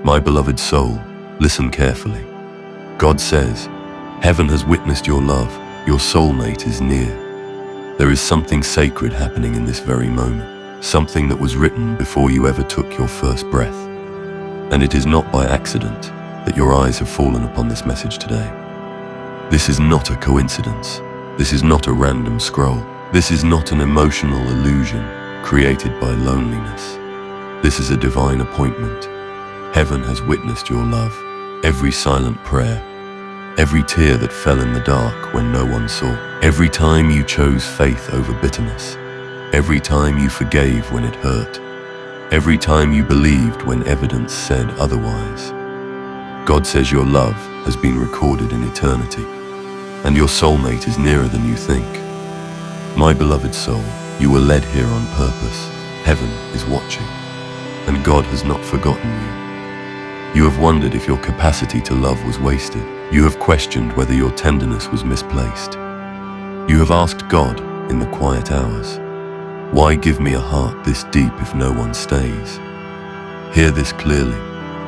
My beloved soul, listen carefully. God says, heaven has witnessed your love, your soulmate is near. There is something sacred happening in this very moment, something that was written before you ever took your first breath. And it is not by accident that your eyes have fallen upon this message today. This is not a coincidence. This is not a random scroll. This is not an emotional illusion created by loneliness. This is a divine appointment. Heaven has witnessed your love, every silent prayer, every tear that fell in the dark when no one saw, every time you chose faith over bitterness, every time you forgave when it hurt, every time you believed when evidence said otherwise. God says your love has been recorded in eternity, and your soulmate is nearer than you think. My beloved soul, you were led here on purpose. Heaven is watching, and God has not forgotten you. You have wondered if your capacity to love was wasted. You have questioned whether your tenderness was misplaced. You have asked God in the quiet hours, why give me a heart this deep if no one stays? Hear this clearly.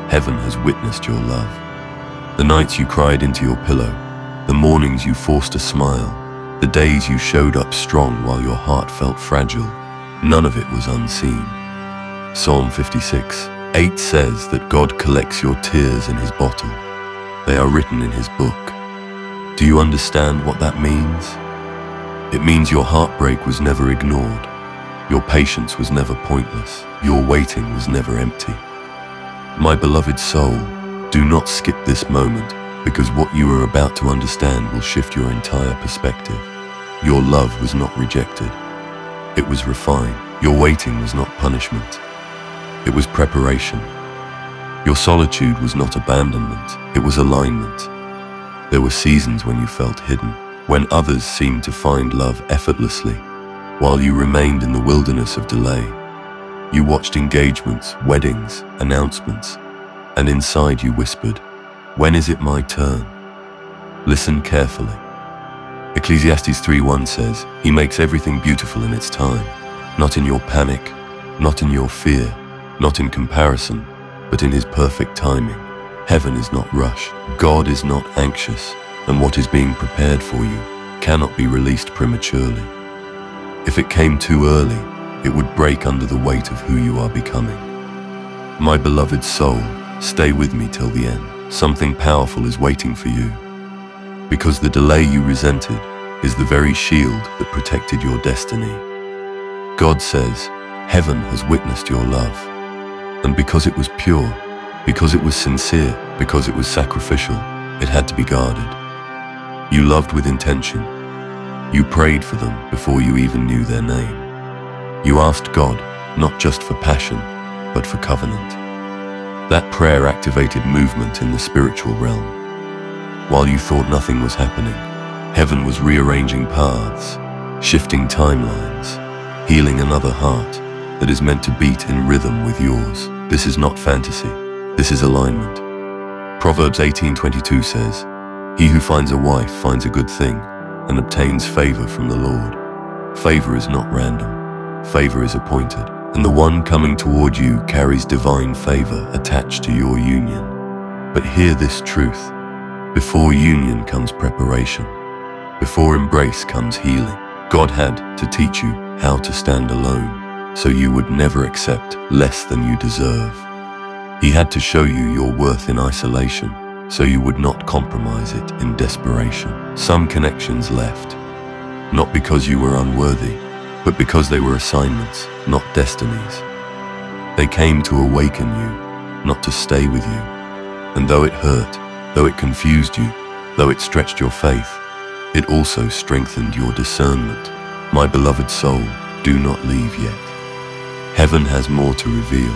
Heaven has witnessed your love. The nights you cried into your pillow, the mornings you forced a smile, the days you showed up strong while your heart felt fragile, none of it was unseen. Psalm 56:8 says that God collects your tears in his bottle. They are written in his book. Do you understand what that means? It means your heartbreak was never ignored. Your patience was never pointless. Your waiting was never empty. My beloved soul, do not skip this moment, because what you are about to understand will shift your entire perspective. Your love was not rejected. It was refined. Your waiting was not punishment. It was preparation. Your solitude was not abandonment. It was alignment. There were seasons when you felt hidden, when others seemed to find love effortlessly, while you remained in the wilderness of delay. You watched engagements, weddings, announcements, and inside you whispered, when is it my turn? Listen carefully. Ecclesiastes 3:1 says, he makes everything beautiful in its time, not in your panic, not in your fear, not in comparison, but in his perfect timing. Heaven is not rushed. God is not anxious, and what is being prepared for you cannot be released prematurely. If it came too early, it would break under the weight of who you are becoming. My beloved soul, stay with me till the end. Something powerful is waiting for you. Because the delay you resented is the very shield that protected your destiny. God says, heaven has witnessed your love. And because it was pure, because it was sincere, because it was sacrificial, it had to be guarded. You loved with intention. You prayed for them before you even knew their name. You asked God, not just for passion, but for covenant. That prayer activated movement in the spiritual realm. While you thought nothing was happening, heaven was rearranging paths, shifting timelines, healing another heart that is meant to beat in rhythm with yours. This is not fantasy, this is alignment. Proverbs 18:22 says, he who finds a wife finds a good thing and obtains favor from the Lord. Favor is not random, favor is appointed, and the one coming toward you carries divine favor attached to your union. But hear this truth, before union comes preparation, before embrace comes healing. God had to teach you how to stand alone, so you would never accept less than you deserve. He had to show you your worth in isolation, so you would not compromise it in desperation. Some connections left, not because you were unworthy, but because they were assignments, not destinies. They came to awaken you, not to stay with you. And though it hurt, though it confused you, though it stretched your faith, it also strengthened your discernment. My beloved soul, do not leave yet. Heaven has more to reveal,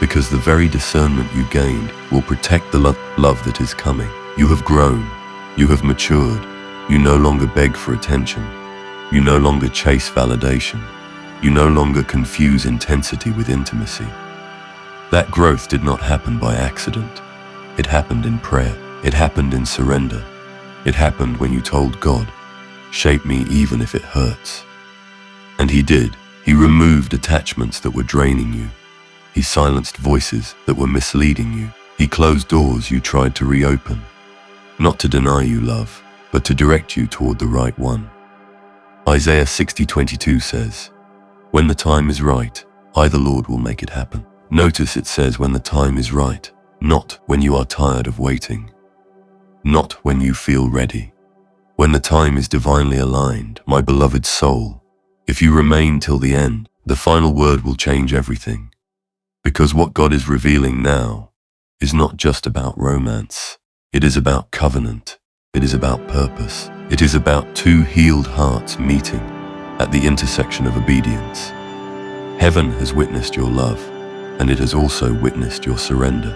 because the very discernment you gained will protect the love that is coming. You have grown, you have matured, you no longer beg for attention, you no longer chase validation, you no longer confuse intensity with intimacy. That growth did not happen by accident. It happened in prayer, it happened in surrender, it happened when you told God, shape me even if it hurts. And he did. He removed attachments that were draining you. He silenced voices that were misleading you. He closed doors you tried to reopen, not to deny you love, but to direct you toward the right one. Isaiah 60:22 says, "When the time is right, I the Lord will make it happen." Notice it says when the time is right, not when you are tired of waiting, not when you feel ready. When the time is divinely aligned, my beloved soul, if you remain till the end, the final word will change everything. Because what God is revealing now is not just about romance. It is about covenant. It is about purpose. It is about two healed hearts meeting at the intersection of obedience. Heaven has witnessed your love, and it has also witnessed your surrender.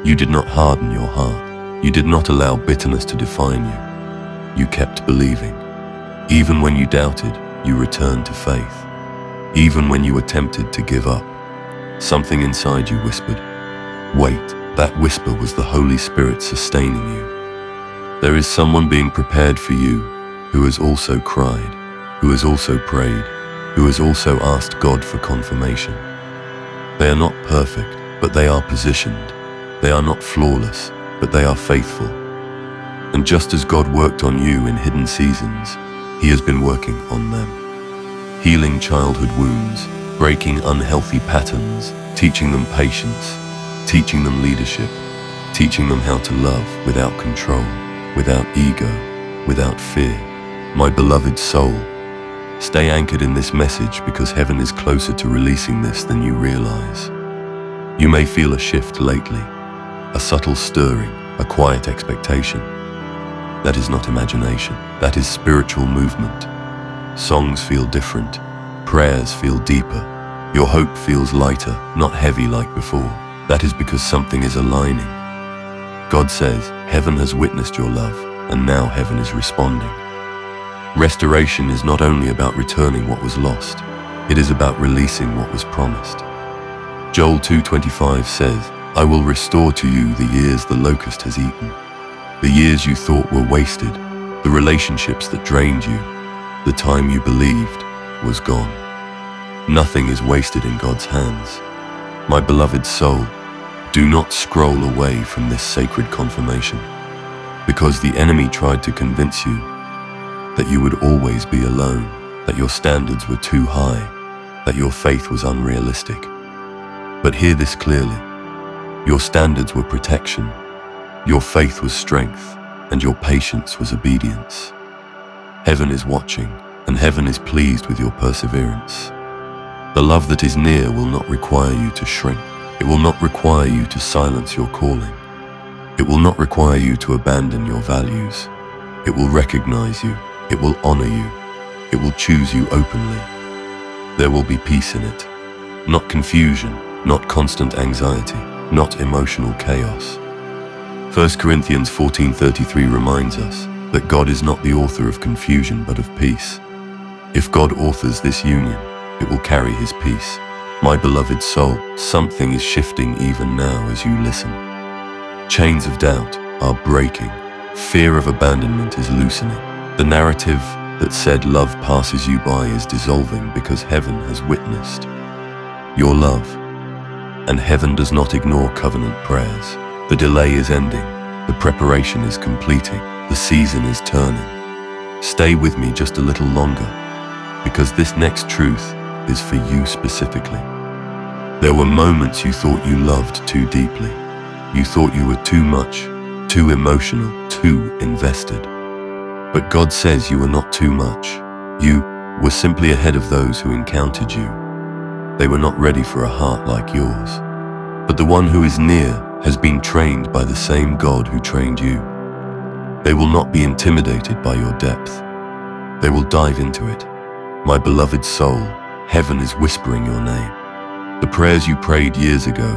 You did not harden your heart. You did not allow bitterness to define you. You kept believing. Even when you doubted, you returned to faith. Even when you were tempted to give up, something inside you whispered, "Wait." That whisper was the Holy Spirit sustaining you. There is someone being prepared for you who has also cried, who has also prayed, who has also asked God for confirmation. They are not perfect, but they are positioned. They are not flawless, but they are faithful. And just as God worked on you in hidden seasons, He has been working on them. Healing childhood wounds, breaking unhealthy patterns, teaching them patience, teaching them leadership, teaching them how to love without control, without ego, without fear. My beloved soul, stay anchored in this message because heaven is closer to releasing this than you realize. You may feel a shift lately, a subtle stirring, a quiet expectation. That is not imagination, that is spiritual movement. Songs feel different, prayers feel deeper, your hope feels lighter, not heavy like before. That is because something is aligning. God says, heaven has witnessed your love, and now heaven is responding. Restoration is not only about returning what was lost, it is about releasing what was promised. Joel 2:25 says, "I will restore to you the years the locust has eaten." The years you thought were wasted, the relationships that drained you, the time you believed was gone. Nothing is wasted in God's hands. My beloved soul, do not scroll away from this sacred confirmation, because the enemy tried to convince you that you would always be alone, that your standards were too high, that your faith was unrealistic. But hear this clearly. Your standards were protection, your faith was strength, and your patience was obedience. Heaven is watching, and heaven is pleased with your perseverance. The love that is near will not require you to shrink. It will not require you to silence your calling. It will not require you to abandon your values. It will recognize you. It will honor you. It will choose you openly. There will be peace in it. Not confusion, not constant anxiety, not emotional chaos. 1 Corinthians 14:33 reminds us that God is not the author of confusion but of peace. If God authors this union, it will carry His peace. My beloved soul, something is shifting even now as you listen. Chains of doubt are breaking. Fear of abandonment is loosening. The narrative that said love passes you by is dissolving because heaven has witnessed your love. And heaven does not ignore covenant prayers. The delay is ending. The preparation is completing. The season is turning. Stay with me just a little longer, because this next truth is for you specifically. There were moments you thought you loved too deeply. You thought you were too much, too emotional, too invested. But God says you were not too much. You were simply ahead of those who encountered you. They were not ready for a heart like yours. But the one who is near has been trained by the same God who trained you. They will not be intimidated by your depth. They will dive into it. My beloved soul, heaven is whispering your name. The prayers you prayed years ago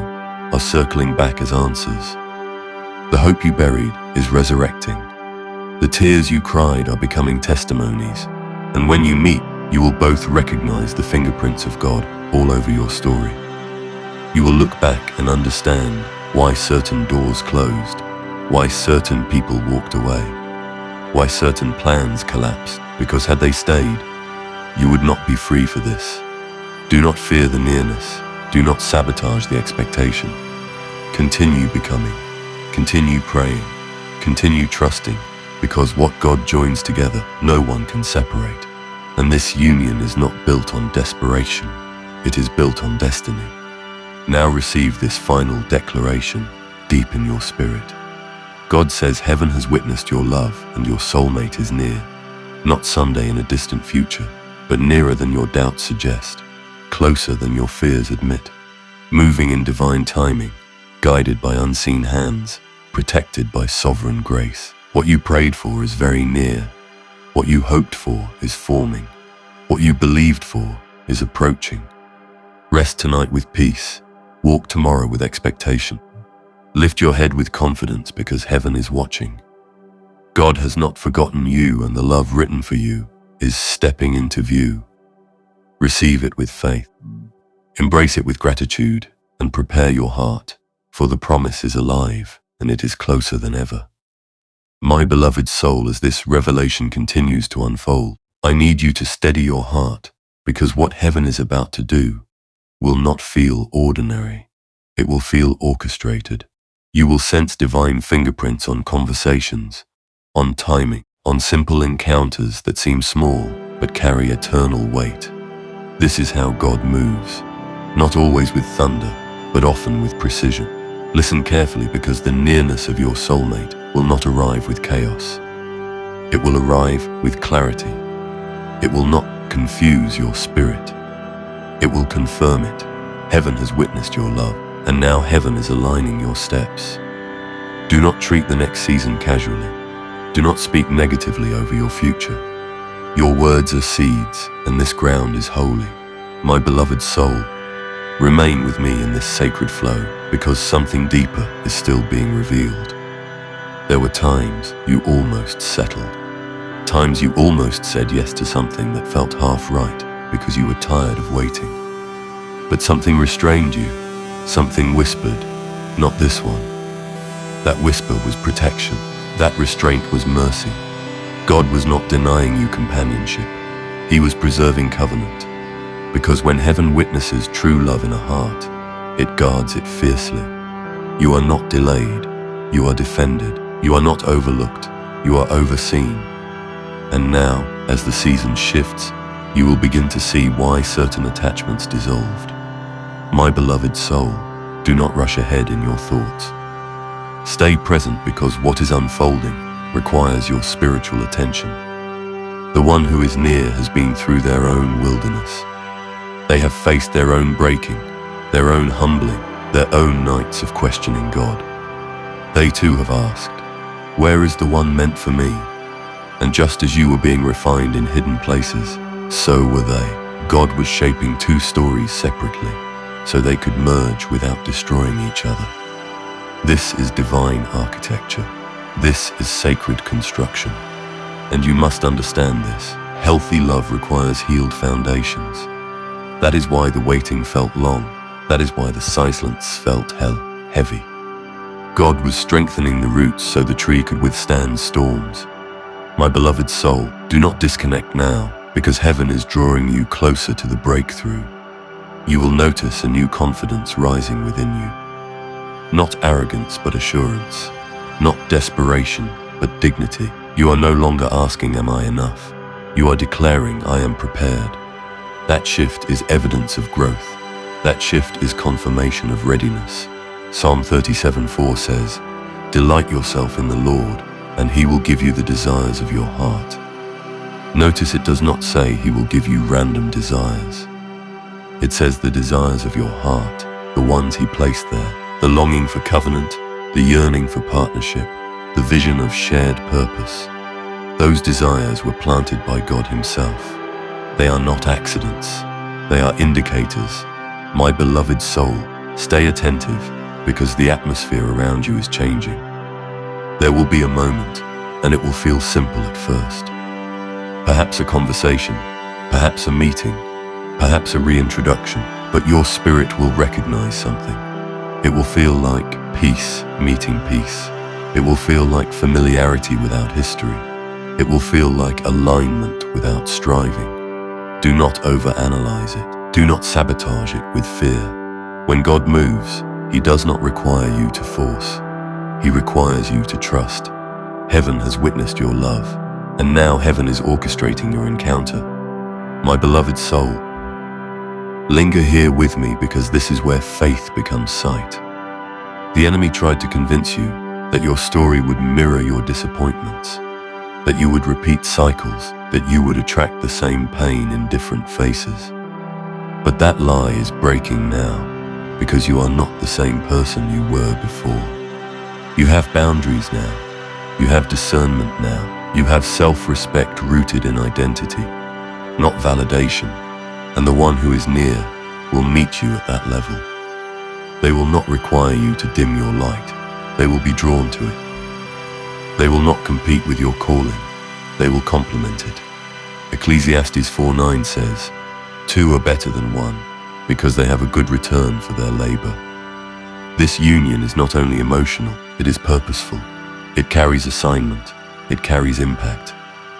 are circling back as answers. The hope you buried is resurrecting. The tears you cried are becoming testimonies. And when you meet, you will both recognize the fingerprints of God all over your story. You will look back and understand why certain doors closed, why certain people walked away, why certain plans collapsed, because had they stayed, you would not be free for this. Do not fear the nearness. Do not sabotage the expectation. Continue becoming. Continue praying. Continue trusting, because what God joins together, no one can separate. And this union is not built on desperation. It is built on destiny. Now receive this final declaration deep in your spirit. God says heaven has witnessed your love and your soulmate is near. Not someday in a distant future, but nearer than your doubts suggest, closer than your fears admit, moving in divine timing, guided by unseen hands, protected by sovereign grace. What you prayed for is very near. What you hoped for is forming. What you believed for is approaching. Rest tonight with peace. Walk tomorrow with expectation. Lift your head with confidence because heaven is watching. God has not forgotten you, and the love written for you is stepping into view. Receive it with faith. Embrace it with gratitude and prepare your heart, for the promise is alive and it is closer than ever. My beloved soul, as this revelation continues to unfold, I need you to steady your heart, because what heaven is about to do will not feel ordinary. It will feel orchestrated. You will sense divine fingerprints on conversations, on timing, on simple encounters that seem small but carry eternal weight. This is how God moves, not always with thunder, but often with precision. Listen carefully, because the nearness of your soulmate will not arrive with chaos. It will arrive with clarity. It will not confuse your spirit. It will confirm it. Heaven has witnessed your love, and now heaven is aligning your steps. Do not treat the next season casually. Do not speak negatively over your future. Your words are seeds, and this ground is holy. My beloved soul, remain with me in this sacred flow, because something deeper is still being revealed. There were times you almost settled. Times you almost said yes to something that felt half right because you were tired of waiting. But something restrained you. Something whispered, not this one. That whisper was protection. That restraint was mercy. God was not denying you companionship. He was preserving covenant. Because when heaven witnesses true love in a heart, it guards it fiercely. You are not delayed. You are defended. You are not overlooked. You are overseen. And now, as the season shifts, you will begin to see why certain attachments dissolved. My beloved soul, do not rush ahead in your thoughts. Stay present, because what is unfolding requires your spiritual attention. The one who is near has been through their own wilderness. They have faced their own breaking, their own humbling, their own nights of questioning God. They too have asked, where is the one meant for me? And just as you were being refined in hidden places, so were they. God was shaping two stories separately, so they could merge without destroying each other. This is divine architecture. This is sacred construction. And you must understand this. Healthy love requires healed foundations. That is why the waiting felt long. That is why the silence felt heavy. God was strengthening the roots so the tree could withstand storms. My beloved soul, do not disconnect now, because heaven is drawing you closer to the breakthrough. You will notice a new confidence rising within you. Not arrogance, but assurance. Not desperation, but dignity. You are no longer asking, am I enough? You are declaring, I am prepared. That shift is evidence of growth. That shift is confirmation of readiness. Psalm 37:4 says, delight yourself in the Lord, and He will give you the desires of your heart. Notice it does not say He will give you random desires. It says the desires of your heart, the ones He placed there, the longing for covenant, the yearning for partnership, the vision of shared purpose. Those desires were planted by God Himself. They are not accidents. They are indicators. My beloved soul, stay attentive, because the atmosphere around you is changing. There will be a moment, and it will feel simple at first. Perhaps a conversation, perhaps a meeting, perhaps a reintroduction, but your spirit will recognize something. It will feel like peace meeting peace. It will feel like familiarity without history. It will feel like alignment without striving. Do not overanalyze it. Do not sabotage it with fear. When God moves, He does not require you to force. He requires you to trust. Heaven has witnessed your love, and now heaven is orchestrating your encounter. My beloved soul, linger here with me, because this is where faith becomes sight. The enemy tried to convince you that your story would mirror your disappointments, that you would repeat cycles, that you would attract the same pain in different faces. But that lie is breaking now, because you are not the same person you were before. You have boundaries now. You have discernment now. You have self-respect rooted in identity, not validation. And the one who is near will meet you at that level. They will not require you to dim your light. They will be drawn to it. They will not compete with your calling. They will complement it. Ecclesiastes 4:9 says, "Two are better than one, because they have a good return for their labor." This union is not only emotional, it is purposeful. It carries assignment. It carries impact.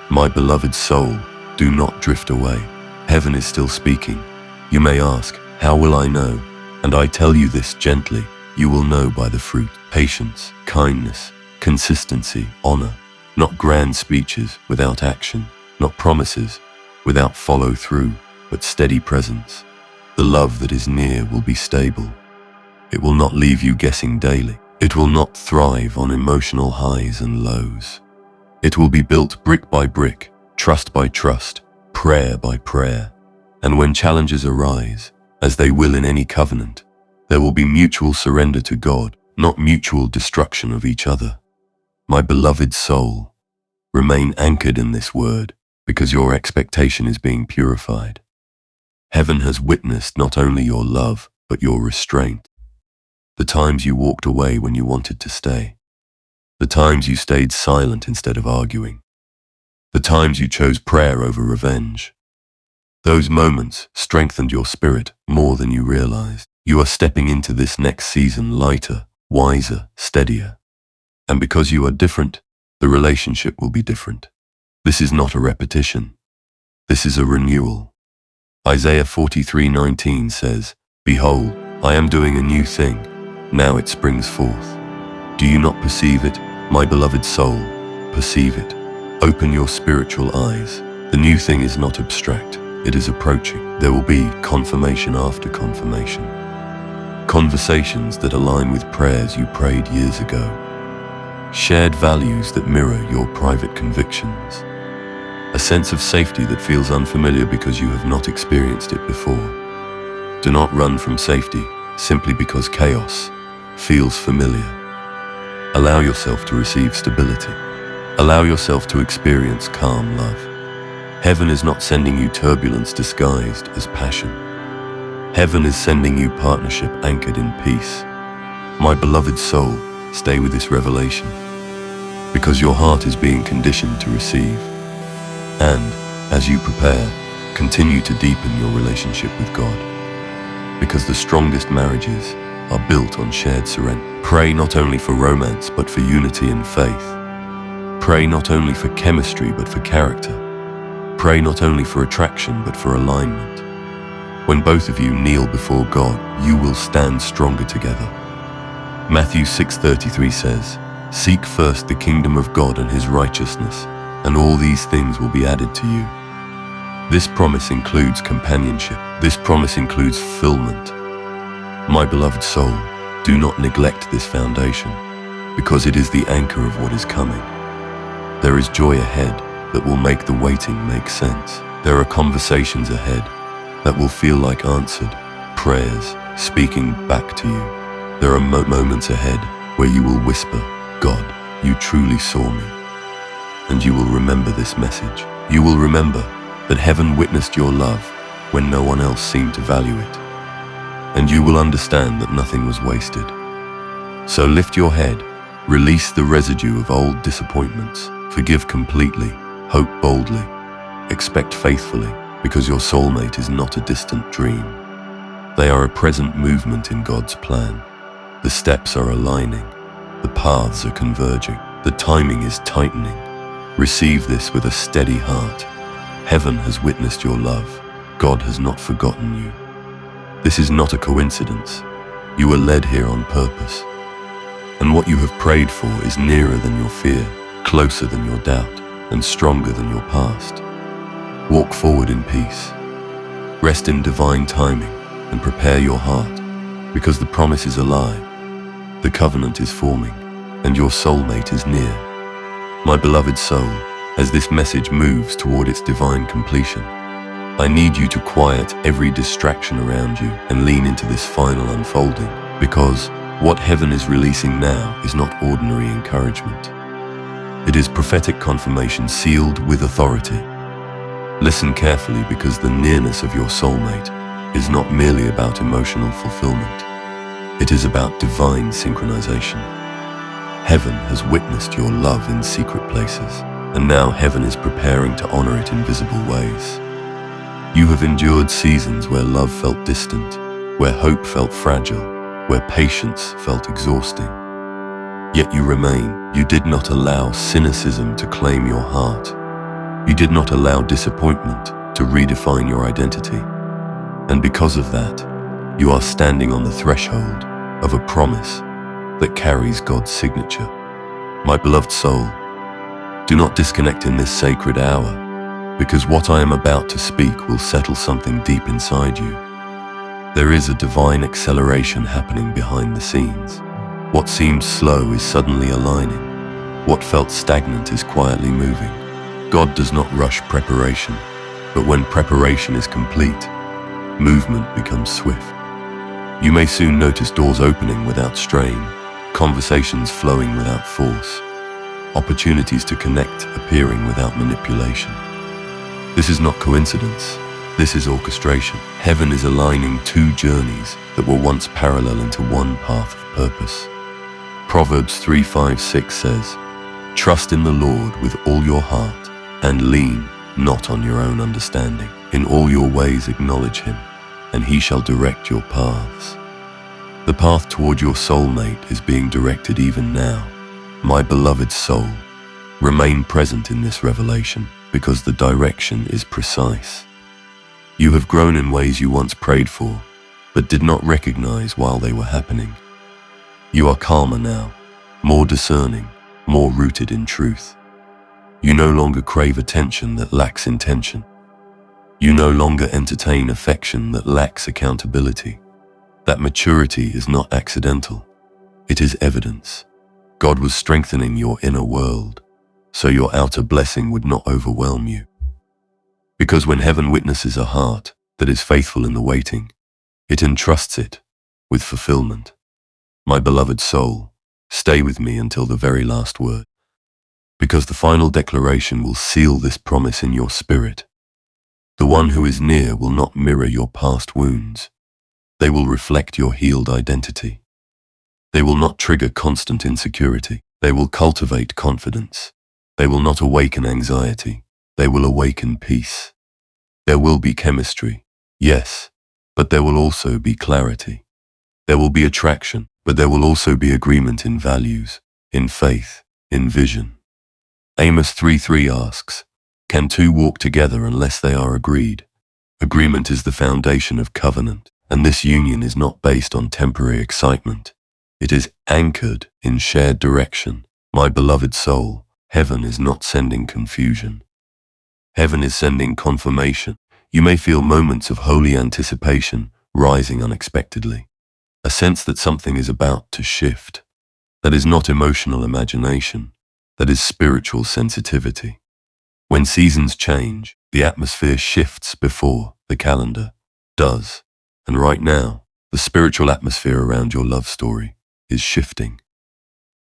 My beloved soul, do not drift away. Heaven is still speaking. You may ask, how will I know? And I tell you this gently, you will know by the fruit: patience, kindness, consistency, honor. Not grand speeches without action, not promises without follow through, but steady presence. The love that is near will be stable. It will not leave you guessing daily. It will not thrive on emotional highs and lows. It will be built brick by brick, trust by trust, prayer by prayer. And when challenges arise, as they will in any covenant, there will be mutual surrender to God, not mutual destruction of each other. My beloved soul, remain anchored in this word, because your expectation is being purified. Heaven has witnessed not only your love, but your restraint. The times you walked away when you wanted to stay. The times you stayed silent instead of arguing. The times you chose prayer over revenge. Those moments strengthened your spirit more than you realized. You are stepping into this next season lighter, wiser, steadier. And because you are different, the relationship will be different. This is not a repetition. This is a renewal. Isaiah 43:19 says, "Behold, I am doing a new thing. Now it springs forth." Do you not perceive it, my beloved soul? Perceive it. Open your spiritual eyes. The new thing is not abstract. It is approaching. There will be confirmation after confirmation. Conversations that align with prayers you prayed years ago. Shared values that mirror your private convictions. A sense of safety that feels unfamiliar because you have not experienced it before. Do not run from safety simply because chaos feels familiar. Allow yourself to receive stability. Allow yourself to experience calm love. Heaven is not sending you turbulence disguised as passion. Heaven is sending you partnership anchored in peace. My beloved soul, stay with this revelation, because your heart is being conditioned to receive. And, as you prepare, continue to deepen your relationship with God, because the strongest marriages are built on shared surrender. Pray not only for romance, but for unity and faith. Pray not only for chemistry, but for character. Pray not only for attraction, but for alignment. When both of you kneel before God, you will stand stronger together. Matthew 6:33 says, "Seek first the kingdom of God and His righteousness, and all these things will be added to you." This promise includes companionship. This promise includes fulfillment. My beloved soul, do not neglect this foundation, because it is the anchor of what is coming. There is joy ahead that will make the waiting make sense. There are conversations ahead that will feel like answered prayers speaking back to you. There are moments ahead where you will whisper, "God, you truly saw me." And you will remember this message. You will remember that heaven witnessed your love when no one else seemed to value it. And you will understand that nothing was wasted. So lift your head, release the residue of old disappointments, forgive completely, hope boldly, expect faithfully, because your soulmate is not a distant dream. They are a present movement in God's plan. The steps are aligning, the paths are converging, the timing is tightening. Receive this with a steady heart. Heaven has witnessed your love. God has not forgotten you. This is not a coincidence. You were led here on purpose. And what you have prayed for is nearer than your fear, closer than your doubt, and stronger than your past. Walk forward in peace. Rest in divine timing and prepare your heart, because the promise is alive, the covenant is forming, and your soulmate is near. My beloved soul, as this message moves toward its divine completion, I need you to quiet every distraction around you and lean into this final unfolding, because what heaven is releasing now is not ordinary encouragement. It is prophetic confirmation sealed with authority. Listen carefully, because the nearness of your soulmate is not merely about emotional fulfillment. It is about divine synchronization. Heaven has witnessed your love in secret places, and now heaven is preparing to honor it in visible ways. You have endured seasons where love felt distant, where hope felt fragile, where patience felt exhausting. Yet you remain. You did not allow cynicism to claim your heart. You did not allow disappointment to redefine your identity. And because of that, you are standing on the threshold of a promise that carries God's signature. My beloved soul, do not disconnect in this sacred hour, because what I am about to speak will settle something deep inside you. There is a divine acceleration happening behind the scenes. What seemed slow is suddenly aligning. What felt stagnant is quietly moving. God does not rush preparation, but when preparation is complete, movement becomes swift. You may soon notice doors opening without strain, conversations flowing without force, opportunities to connect appearing without manipulation. This is not coincidence. This is orchestration. Heaven is aligning two journeys that were once parallel into one path of purpose. Proverbs 3:5-6 says, "Trust in the Lord with all your heart and lean not on your own understanding. In all your ways acknowledge him, and he shall direct your paths." The path toward your soulmate is being directed even now. My beloved soul, remain present in this revelation, because the direction is precise. You have grown in ways you once prayed for, but did not recognize while they were happening. You are calmer now, more discerning, more rooted in truth. You no longer crave attention that lacks intention. You no longer entertain affection that lacks accountability. That maturity is not accidental. It is evidence. God was strengthening your inner world, so your outer blessing would not overwhelm you. Because when heaven witnesses a heart that is faithful in the waiting, it entrusts it with fulfillment. My beloved soul, stay with me until the very last word, because the final declaration will seal this promise in your spirit. The one who is near will not mirror your past wounds. They will reflect your healed identity. They will not trigger constant insecurity. They will cultivate confidence. They will not awaken anxiety. They will awaken peace. There will be chemistry, yes, but there will also be clarity. There will be attraction, but there will also be agreement in values, in faith, in vision. Amos 3:3 asks, "Can two walk together unless they are agreed?" Agreement is the foundation of covenant, and this union is not based on temporary excitement. It is anchored in shared direction. My beloved soul, heaven is not sending confusion. Heaven is sending confirmation. You may feel moments of holy anticipation rising unexpectedly, a sense that something is about to shift. That is not emotional imagination. That is spiritual sensitivity. When seasons change, the atmosphere shifts before the calendar does. And right now, the spiritual atmosphere around your love story is shifting.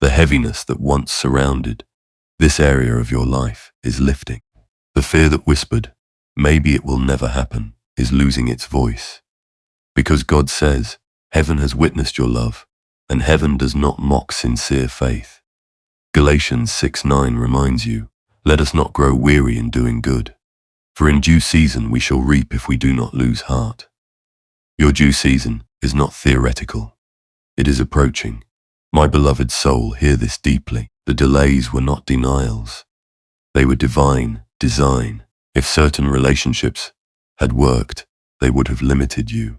The heaviness that once surrounded this area of your life is lifting. The fear that whispered, "Maybe it will never happen," is losing its voice. Because God says, heaven has witnessed your love, and heaven does not mock sincere faith. Galatians 6:9 reminds you, "Let us not grow weary in doing good, for in due season we shall reap if we do not lose heart." Your due season is not theoretical. It is approaching. My beloved soul, hear this deeply. The delays were not denials. They were divine design. If certain relationships had worked, they would have limited you.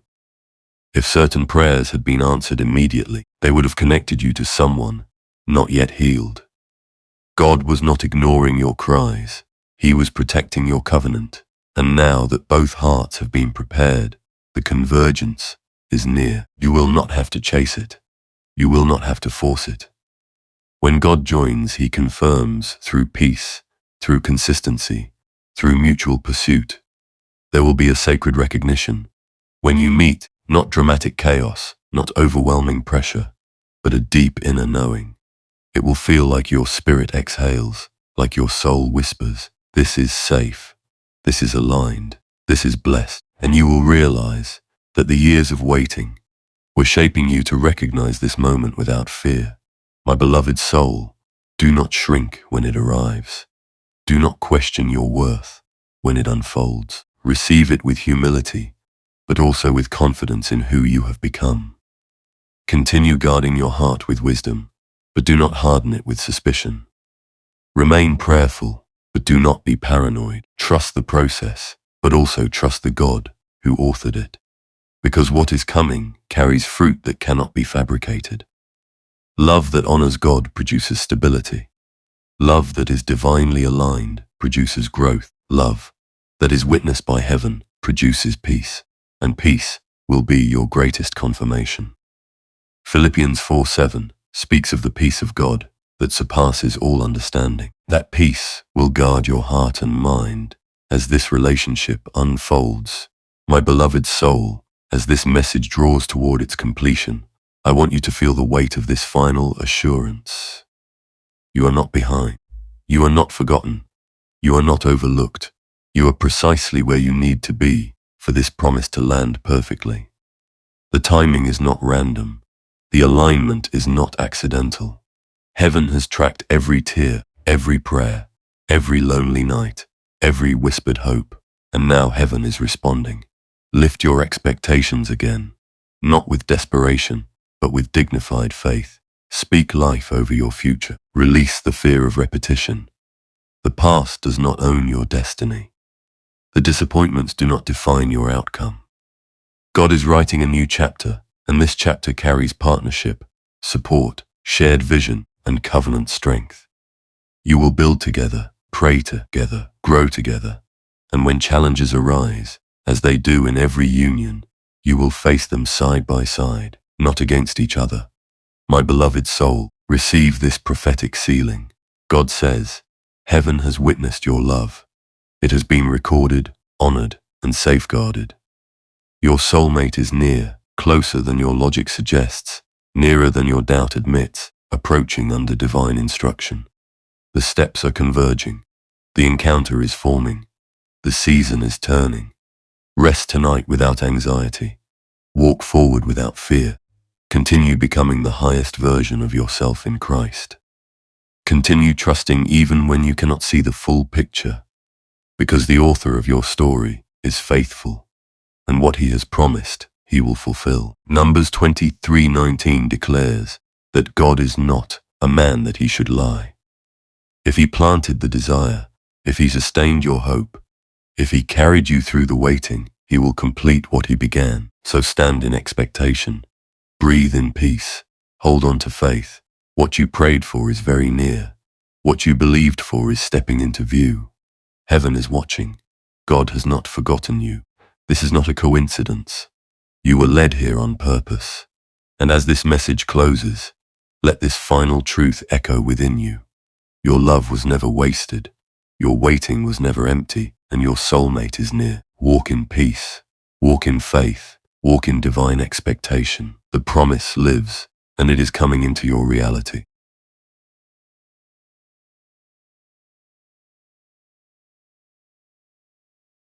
If certain prayers had been answered immediately, they would have connected you to someone not yet healed. God was not ignoring your cries. He was protecting your covenant. And now that both hearts have been prepared, the convergence is near. You will not have to chase it. You will not have to force it. When God joins, he confirms through peace, through consistency, through mutual pursuit. There will be a sacred recognition. When you meet, not dramatic chaos, not overwhelming pressure, but a deep inner knowing. It will feel like your spirit exhales, like your soul whispers, "This is safe, this is aligned, this is blessed." And you will realize that the years of waiting were shaping you to recognize this moment without fear. My beloved soul, do not shrink when it arrives. Do not question your worth when it unfolds. Receive it with humility, but also with confidence in who you have become. Continue guarding your heart with wisdom, but do not harden it with suspicion. Remain prayerful, but do not be paranoid. Trust the process, but also trust the God who authored it. Because what is coming carries fruit that cannot be fabricated. Love that honors God produces stability. Love that is divinely aligned produces growth. Love that is witnessed by heaven produces peace, and peace will be your greatest confirmation. Philippians 4:7 speaks of the peace of God that surpasses all understanding. That peace will guard your heart and mind as this relationship unfolds. My beloved soul, as this message draws toward its completion, I want you to feel the weight of this final assurance. You are not behind. You are not forgotten. You are not overlooked. You are precisely where you need to be for this promise to land perfectly. The timing is not random. The alignment is not accidental. Heaven has tracked every tear, every prayer, every lonely night, every whispered hope, and now heaven is responding. Lift your expectations again, not with desperation, but with dignified faith. Speak life over your future. Release the fear of repetition. The past does not own your destiny. The disappointments do not define your outcome. God is writing a new chapter, and this chapter carries partnership, support, shared vision, and covenant strength. You will build together, pray together, grow together, and when challenges arise, as they do in every union, you will face them side by side, not against each other. My beloved soul, receive this prophetic sealing. God says, heaven has witnessed your love. It has been recorded, honored, and safeguarded. Your soulmate is near, closer than your logic suggests, nearer than your doubt admits, approaching under divine instruction. The steps are converging. The encounter is forming. The season is turning. Rest tonight without anxiety. Walk forward without fear. Continue becoming the highest version of yourself in Christ. Continue trusting even when you cannot see the full picture, because the author of your story is faithful, and what he has promised, he will fulfill. Numbers 23:19 declares that God is not a man that he should lie. If he planted the desire, if he sustained your hope, if he carried you through the waiting, he will complete what he began. So stand in expectation. Breathe in peace. Hold on to faith. What you prayed for is very near. What you believed for is stepping into view. Heaven is watching. God has not forgotten you. This is not a coincidence. You were led here on purpose. And as this message closes, let this final truth echo within you. Your love was never wasted. Your waiting was never empty, and your soulmate is near. Walk in peace. Walk in faith. Walk in divine expectation. The promise lives, and it is coming into your reality.